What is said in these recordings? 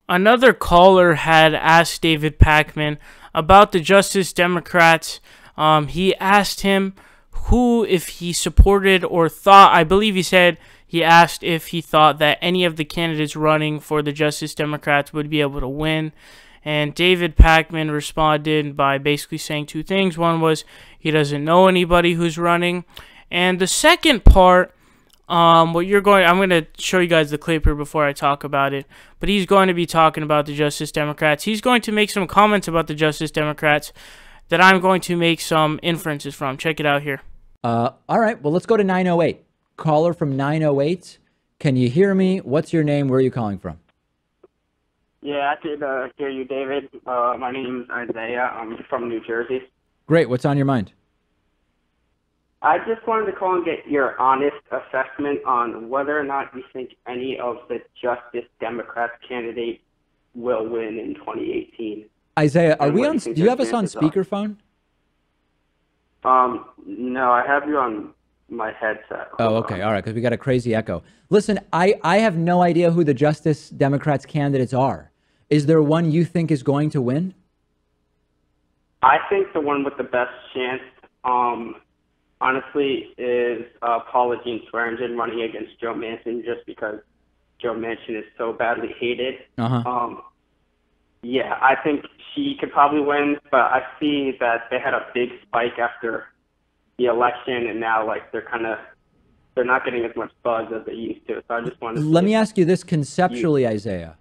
Another caller had asked David Pakman about the Justice Democrats. He asked him if he supported or thought, I believe he asked if he thought that any of the candidates running for the Justice Democrats would be able to win. And David Pakman responded by basically saying two things. One was he doesn't know anybody who's running. And the second part, I'm going to show you guys the clip here before I talk about it. But he's going to be talking about the Justice Democrats. He's going to make some comments about the Justice Democrats that I'm going to make some inferences from. Check it out here. All right. Well, let's go to 908. Caller from 908. Can you hear me? What's your name? Where are you calling from? Yeah, I could hear you, David. My name's Isaiah. I'm from New Jersey. Great. What's on your mind? I just wanted to call and get your honest assessment on whether or not you think any of the Justice Democrats candidates will win in 2018. Isaiah, are we on? Do you have us on speakerphone? No, I have you on my headset. Oh, okay. All right, because we got a crazy echo. Listen, I have no idea who the Justice Democrats candidates are. Is there one you think is going to win? I think the one with the best chance, honestly, is Paula Jean Swearengin running against Joe Manchin, just because Joe Manchin is so badly hated. Yeah, I think she could probably win, but I see that they had a big spike after the election, and now they're not getting as much buzz as they used to. So I just wanted to let me ask you this conceptually, Isaiah.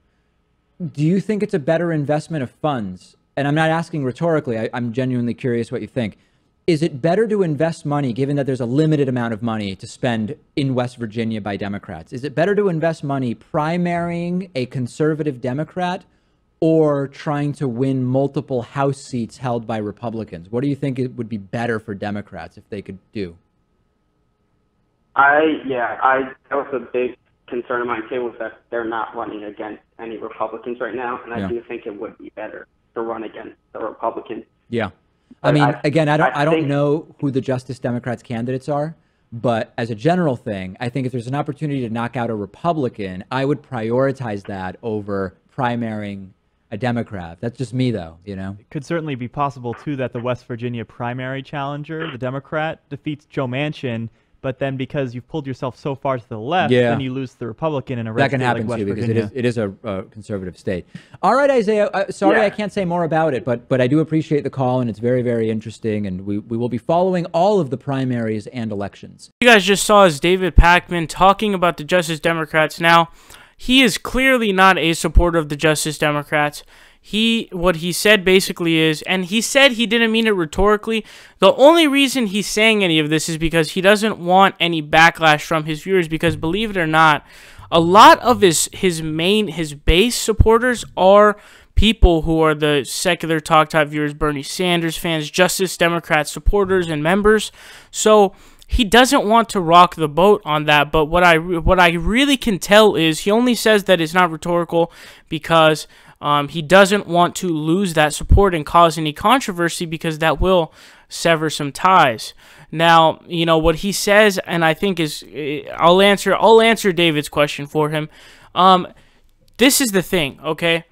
Do you think it's a better investment of funds? And I'm not asking rhetorically. I'm genuinely curious what you think. Is it better to invest money, given that there's a limited amount of money to spend in West Virginia by Democrats? Is it better to invest money primarying a conservative Democrat or trying to win multiple House seats held by Republicans? What do you think it would be better for Democrats if they could do? That was a big concern of mine too, was that they're not running against any Republicans right now, and I do think it would be better to run against the Republicans. Yeah. I mean, again, I don't know who the Justice Democrats candidates are, but as a general thing, I think if there's an opportunity to knock out a Republican, I would prioritize that over primarying a Democrat. That's just me, though, you know? It could certainly be possible, too, that the West Virginia primary challenger, the Democrat, defeats Joe Manchin, but then because you've pulled yourself so far to the left, then you lose the Republican in a red state like West Virginia. That can happen, too, because it is a conservative state. All right, Isaiah, sorry I can't say more about it, but I do appreciate the call, and it's very, very interesting, and we will be following all of the primaries and elections. You guys just saw is David Pakman talking about the Justice Democrats. Now, he is clearly not a supporter of the Justice Democrats. What he said basically is, and he said he didn't mean it rhetorically, the only reason he's saying any of this is because he doesn't want any backlash from his viewers, because believe it or not, a lot of his base supporters are people who are the secular talk type viewers, Bernie Sanders fans, Justice Democrat supporters and members. So he doesn't want to rock the boat on that, but what I really can tell is he only says that it's not rhetorical because he doesn't want to lose that support and cause any controversy, because that will sever some ties. Now, you know what he says, and I think I'll answer David's question for him. This is the thing, okay?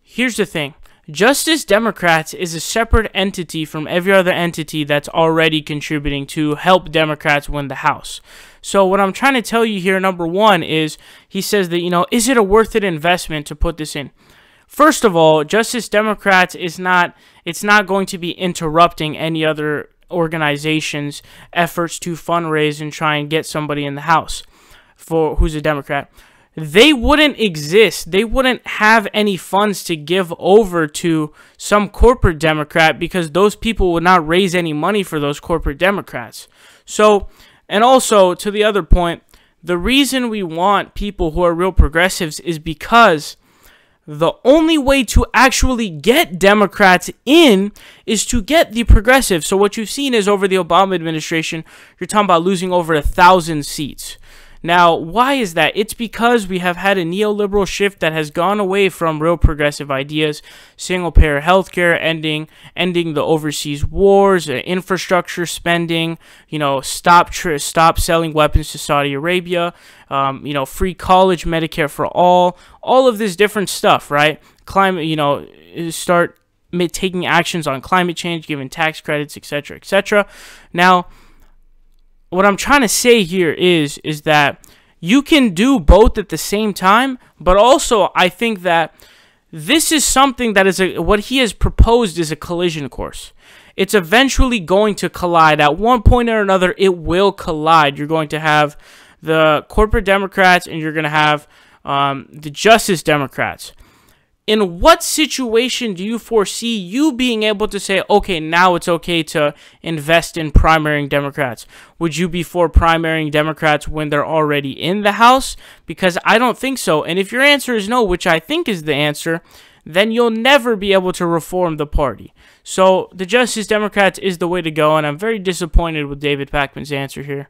Here's the thing. Justice Democrats is a separate entity from every other entity that's already contributing to help Democrats win the House. So what I'm trying to tell you here, number one, is he says that, is it a worth it investment to put this in? First of all, Justice Democrats it's not going to be interrupting any other organization's efforts to fundraise and try and get somebody in the House who's a Democrat. They wouldn't exist. They wouldn't have any funds to give over to some corporate Democrat, because those people would not raise any money for those corporate Democrats. So, and also to the other point, the reason we want people who are real progressives is because the only way to actually get Democrats in is to get the progressives. So what you've seen is over the Obama administration, you're talking about losing over 1,000 seats. Now, why is that? It's because we have had a neoliberal shift that has gone away from real progressive ideas, single-payer healthcare, ending the overseas wars, infrastructure spending, stop selling weapons to Saudi Arabia, free college, Medicare for all of this different stuff, right? Climate, start taking actions on climate change, giving tax credits, etc., etc. Now, what I'm trying to say here is that you can do both at the same time, but also I think that this is something that is what he has proposed is a collision course. It's eventually going to collide. At one point or another, it will collide. You're going to have the corporate Democrats and you're going to have the Justice Democrats. In what situation do you foresee you being able to say, okay, now it's okay to invest in primarying Democrats? Would you be for primarying Democrats when they're already in the House? Because I don't think so. And if your answer is no, which I think is the answer, then you'll never be able to reform the party. So the Justice Democrats is the way to go, and I'm very disappointed with David Pakman's answer here.